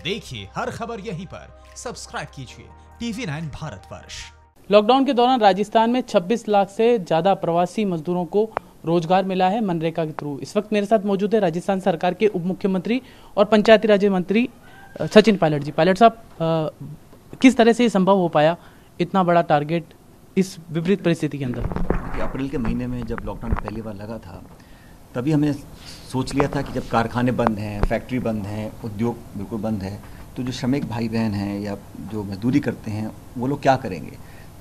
देखिए हर खबर यहीं पर, सब्सक्राइब कीजिए TV9 भारतवर्ष। लॉकडाउन के दौरान राजस्थान में 26 लाख से ज़्यादा प्रवासी मजदूरों को रोजगार मिला है मनरेगा के थ्रू। इस वक्त मेरे साथ मौजूद है राजस्थान सरकार के उप मुख्यमंत्री और पंचायती राज मंत्री सचिन पायलट जी। पायलट साहब, किस तरह से ये संभव हो पाया, इतना बड़ा टारगेट इस विपरीत परिस्थिति के अंदर? अप्रैल के महीने में जब लॉकडाउन पहली बार लगा था, तभी हमने सोच लिया था कि जब कारखाने बंद हैं, फैक्ट्री बंद हैं, उद्योग बिल्कुल बंद है, तो जो श्रमिक भाई बहन हैं या जो मजदूरी करते हैं वो लोग क्या करेंगे,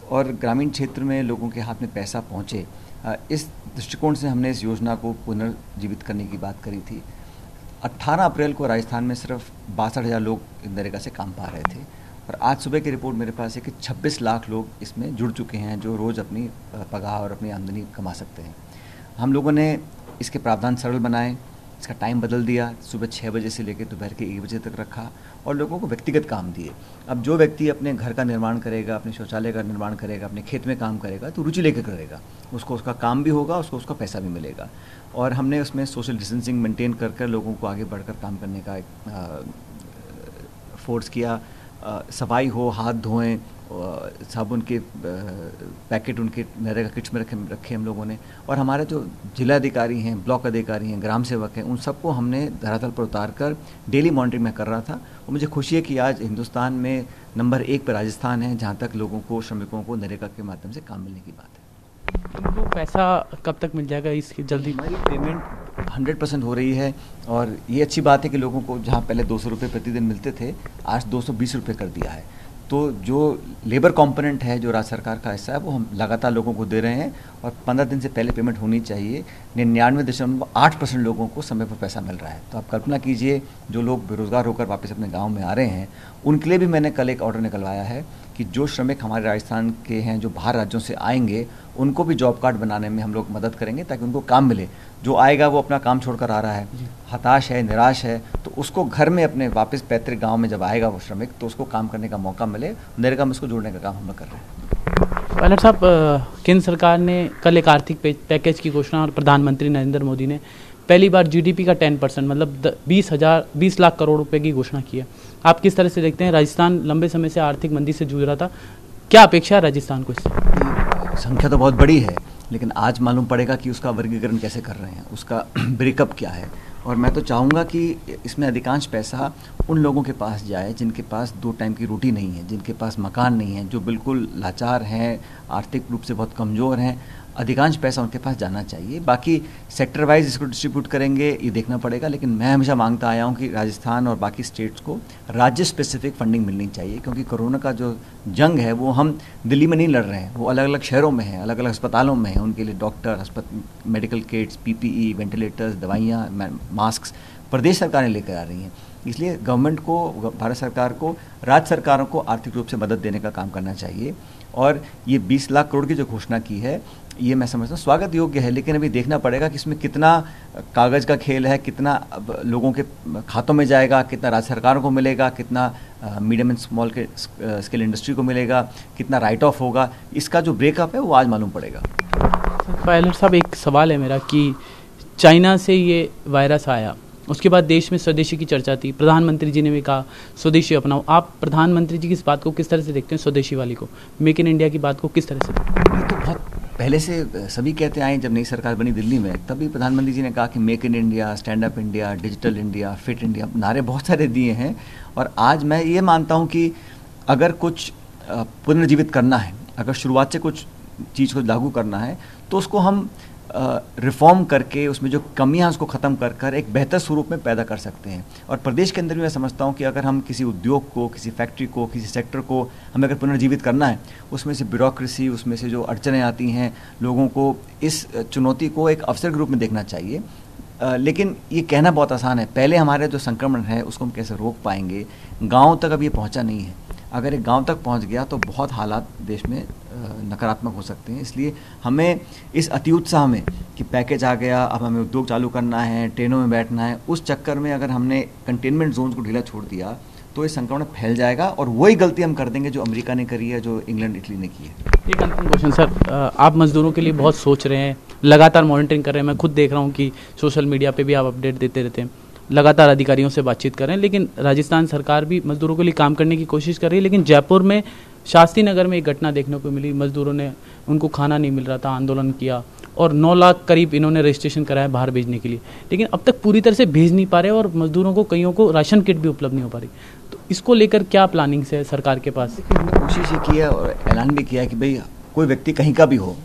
और ग्रामीण क्षेत्र में लोगों के हाथ में पैसा पहुंचे। इस दृष्टिकोण से हमने इस योजना को पुनर्जीवित करने की बात करी थी। 18 अप्रैल को राजस्थान में सिर्फ 62,000 लोग मनरेगा से काम पा रहे थे, और आज सुबह की रिपोर्ट मेरे पास है कि 26 लाख लोग इसमें जुड़ चुके हैं, जो रोज़ अपनी पगार और अपनी आमदनी कमा सकते हैं। हम लोगों ने इसके प्रावधान सरल बनाए, इसका टाइम बदल दिया, सुबह 6 बजे से लेकर दोपहर के 1 बजे तक रखा, और लोगों को व्यक्तिगत काम दिए। अब जो व्यक्ति अपने घर का निर्माण करेगा, अपने शौचालय का निर्माण करेगा, अपने खेत में काम करेगा, तो रुचि लेकर करेगा, उसको उसका काम भी होगा, उसको उसका पैसा भी मिलेगा। और हमने उसमें सोशल डिस्टेंसिंग मेंटेन कर कर लोगों को आगे बढ़कर काम करने का फोर्स किया। सफाई हो, हाथ धोएं, साबुन के पैकेट उनके नरेगा किट्स में रखे हम लोगों ने। और हमारे जो जिला अधिकारी हैं, ब्लॉक अधिकारी हैं, ग्राम सेवक हैं, उन सबको हमने धरातल पर उतार कर डेली मॉनिटरिंग में कर रहा था। और मुझे खुशी है कि आज हिंदुस्तान में नंबर 1 पर राजस्थान है, जहाँ तक लोगों को, श्रमिकों को नरेगा के माध्यम से काम मिलने की बात है। उनको पैसा कब तक मिल जाएगा? इसकी जल्दी हमारी पेमेंट 100% हो रही है, और ये अच्छी बात है कि लोगों को जहाँ पहले 200 रुपये प्रतिदिन मिलते थे, आज 220 रुपये कर दिया है। तो जो लेबर कंपोनेंट है, जो राज्य सरकार का हिस्सा है, वो हम लगातार लोगों को दे रहे हैं, और 15 दिन से पहले पेमेंट होनी चाहिए। 99.8% लोगों को समय पर पैसा मिल रहा है। तो आप कल्पना कीजिए, जो लोग बेरोजगार होकर वापस अपने गांव में आ रहे हैं, उनके लिए भी मैंने कल एक ऑर्डर निकलवाया है कि जो श्रमिक हमारे राजस्थान के हैं, जो बाहर राज्यों से आएंगे, उनको भी जॉब कार्ड बनाने में हम लोग मदद करेंगे, ताकि उनको काम मिले। जो आएगा वो अपना काम छोड़कर आ रहा है, हताश है, निराश है, तो उसको घर में अपने वापस पैतृक गांव में जब आएगा वो श्रमिक, तो उसको काम करने का मौका मिले। नरेगा में उसको जोड़ने का काम हम लोग कर रहे हैं। पायलट साहब, केंद्र सरकार ने कल एक आर्थिक पैकेज की घोषणा, और प्रधानमंत्री नरेंद्र मोदी ने पहली बार GDP का 10% मतलब 20 लाख करोड़ रुपए की घोषणा की है। आप किस तरह से देखते हैं? राजस्थान लंबे समय से आर्थिक मंदी से जूझ रहा था, क्या अपेक्षा है राजस्थान को इससे? संख्या तो बहुत बड़ी है, लेकिन आज मालूम पड़ेगा कि उसका वर्गीकरण कैसे कर रहे हैं, उसका ब्रेकअप क्या है। और मैं तो चाहूँगा कि इसमें अधिकांश पैसा उन लोगों के पास जाए जिनके पास 2 टाइम की रोटी नहीं है, जिनके पास मकान नहीं है, जो बिल्कुल लाचार हैं, आर्थिक रूप से बहुत कमज़ोर हैं। अधिकांश पैसा उनके पास जाना चाहिए। बाकी सेक्टर वाइज इसको डिस्ट्रीब्यूट करेंगे, ये देखना पड़ेगा। लेकिन मैं हमेशा मांगता आया हूँ कि राजस्थान और बाकी स्टेट्स को राज्य स्पेसिफिक फंडिंग मिलनी चाहिए, क्योंकि कोरोना का जो जंग है वो हम दिल्ली में नहीं लड़ रहे हैं, वो अलग अलग शहरों में है, अलग अलग अस्पतालों में है। उनके लिए doctor, medical kits, PPE, ventilators, दवाइयाँ, मास्क प्रदेश सरकारें लेकर आ रही हैं। इसलिए गवर्नमेंट को, भारत सरकार को, राज्य सरकारों को आर्थिक रूप से मदद देने का काम करना चाहिए। और ये 20 लाख करोड़ की जो घोषणा की है, ये मैं समझता हूँ स्वागत योग्य है, लेकिन अभी देखना पड़ेगा कि इसमें कितना कागज़ का खेल है, कितना लोगों के खातों में जाएगा, कितना राज्य सरकारों को मिलेगा, कितना मीडियम एंड स्मॉल के स्केल इंडस्ट्री को मिलेगा, कितना राइट ऑफ होगा। इसका जो ब्रेकअप है वो आज मालूम पड़ेगा। पायलट साहब, एक सवाल है मेरा कि चाइना से ये वायरस आया, उसके बाद देश में स्वदेशी की चर्चा थी, प्रधानमंत्री जी ने भी कहा स्वदेशी अपनाओ। आप प्रधानमंत्री जी की इस बात को किस तरह से देखते हैं, स्वदेशी वाली को, मेक इन इंडिया की बात को किस तरह से? ये तो बहुत पहले से सभी कहते आए। जब नई सरकार बनी दिल्ली में, तभी प्रधानमंत्री जी ने कहा कि make in India, stand up India, digital India, fit India, नारे बहुत सारे दिए हैं। और आज मैं ये मानता हूँ कि अगर कुछ पुनर्जीवित करना है, अगर शुरुआत से कुछ चीज़ को लागू करना है, तो उसको हम रिफॉर्म करके, उसमें जो कमियां उसको ख़त्म कर कर एक बेहतर स्वरूप में पैदा कर सकते हैं। और प्रदेश के अंदर भी मैं समझता हूं कि अगर हम किसी उद्योग को, किसी फैक्ट्री को, किसी सेक्टर को हमें अगर पुनर्जीवित करना है, उसमें से ब्यूरोक्रेसी, उसमें से जो अड़चनें आती हैं, लोगों को इस चुनौती को एक अवसर के रूप में देखना चाहिए। लेकिन ये कहना बहुत आसान है। पहले हमारे जो संक्रमण है उसको हम कैसे रोक पाएंगे? गाँव तक अब ये पहुँचा नहीं है। अगर एक गांव तक पहुंच गया तो बहुत हालात देश में नकारात्मक हो सकते हैं। इसलिए हमें इस अति उत्साह में कि पैकेज आ गया, अब हमें उद्योग चालू करना है, ट्रेनों में बैठना है, उस चक्कर में अगर हमने कंटेनमेंट जोन को ढीला छोड़ दिया तो ये संक्रमण फैल जाएगा, और वही गलती हम कर देंगे जो अमेरिका ने करी है, जो इंग्लैंड, इटली ने की है। एक अंतिम क्वेश्चन सर, आप मजदूरों के लिए बहुत सोच रहे हैं, लगातार मॉनिटरिंग कर रहे हैं, मैं खुद देख रहा हूँ कि सोशल मीडिया पे भी आप अपडेट देते रहते हैं। लगातार अधिकारियों से बातचीत कर रहे हैं, लेकिन राजस्थान सरकार भी मजदूरों के लिए काम करने की कोशिश कर रही है। लेकिन जयपुर में शास्त्री नगर में एक घटना देखने को मिली, मजदूरों ने, उनको खाना नहीं मिल रहा था, आंदोलन किया और 9 लाख करीब इन्होंने रजिस्ट्रेशन कराया बाहर भेजने के लिए, लेकिन अब तक पूरी तरह से भेज नहीं पा रहे और मजदूरों को, कईयों को राशन किट भी उपलब्ध नहीं हो पा रही। तो इसको लेकर क्या प्लानिंग्स है सरकार के पास? हमने कोशिश ये किया और ऐलान भी किया कि भाई कोई व्यक्ति कहीं का भी हो,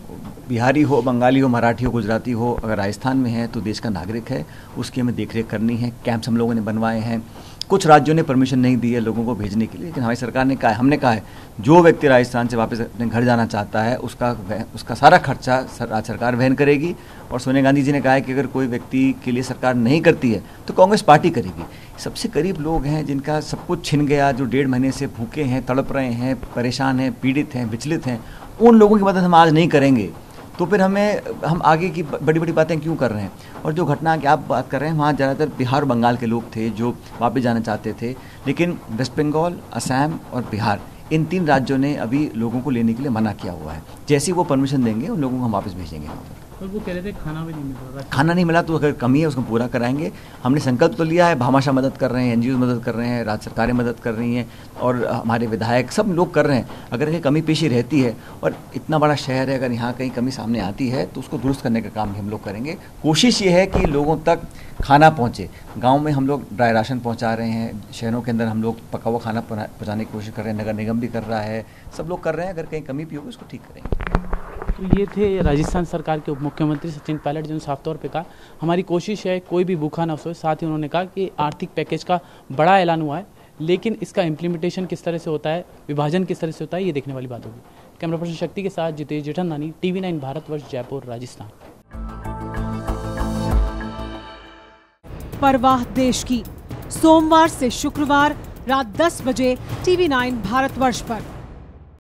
बिहारी हो, बंगाली हो, मराठी हो, गुजराती हो, अगर राजस्थान में है तो देश का नागरिक है, उसकी हमें देखरेख करनी है। कैंप्स हम लोगों ने बनवाए हैं। कुछ राज्यों ने परमिशन नहीं दी है लोगों को भेजने के लिए, लेकिन हमारी सरकार ने कहा है, हमने कहा है जो व्यक्ति राजस्थान से वापस अपने घर जाना चाहता है उसका सारा खर्चा राज्य सरकार वहन करेगी। और सोनिया गांधी जी ने कहा है कि अगर कोई व्यक्ति के लिए सरकार नहीं करती है तो कांग्रेस पार्टी करेगी। सबसे करीब लोग हैं जिनका सब कुछ छिन गया, जो 1.5 महीने से भूखे हैं, तड़प रहे हैं, परेशान हैं, पीड़ित हैं, विचलित हैं, उन लोगों की मदद हम आज नहीं करेंगे तो फिर हम आगे की बड़ी बड़ी बातें क्यों कर रहे हैं। और जो घटना की आप बात कर रहे हैं, वहाँ ज़्यादातर बिहार और बंगाल के लोग थे जो वापस जाना चाहते थे, लेकिन वेस्ट बंगाल, असम और बिहार, इन 3 राज्यों ने अभी लोगों को लेने के लिए मना किया हुआ है। जैसे ही वो परमिशन देंगे उन लोगों को हम वापस भेजेंगे वहाँ पर। और वो कह रहे थे खाना भी नहीं मिल रहा। खाना नहीं मिला तो अगर कमी है उसको पूरा कराएंगे। हमने संकल्प तो लिया है, भामाशाह मदद कर रहे हैं, एनजीओ मदद कर रहे हैं, राज्य सरकारें मदद कर रही हैं और हमारे विधायक सब लोग कर रहे हैं। अगर कहीं कमी पेशी रहती है और इतना बड़ा शहर है, अगर यहाँ कहीं कमी सामने आती है तो उसको दुरुस्त करने का काम भी हम लोग करेंगे। कोशिश ये है कि लोगों तक खाना पहुँचे। गाँव में हम लोग ड्राई राशन पहुँचा रहे हैं, शहरों के अंदर हम लोग पका हुआ खाना पहुँचाने की कोशिश कर रहे हैं, नगर निगम भी कर रहा है, सब लोग कर रहे हैं। अगर कहीं कमी भी होगी उसको ठीक करेंगे। तो ये थे राजस्थान सरकार के उप मुख्यमंत्री सचिन पायलट, जिन्होंने साफ तौर पे कहा हमारी कोशिश है कोई भी भूखा ना सोए। साथ ही उन्होंने कहा कि आर्थिक पैकेज का बड़ा ऐलान हुआ है, लेकिन इसका इम्प्लीमेंटेशन किस तरह से होता है, विभाजन किस तरह से होता है, ये देखने वाली बात होगी। कैमरा पर्सन शक्ति के साथ जितेश जेठनदानी, TV9 भारतवर्ष, जयपुर, राजस्थान। परवाह देश की, सोमवार से शुक्रवार रात 10 बजे TV9 भारतवर्ष पर।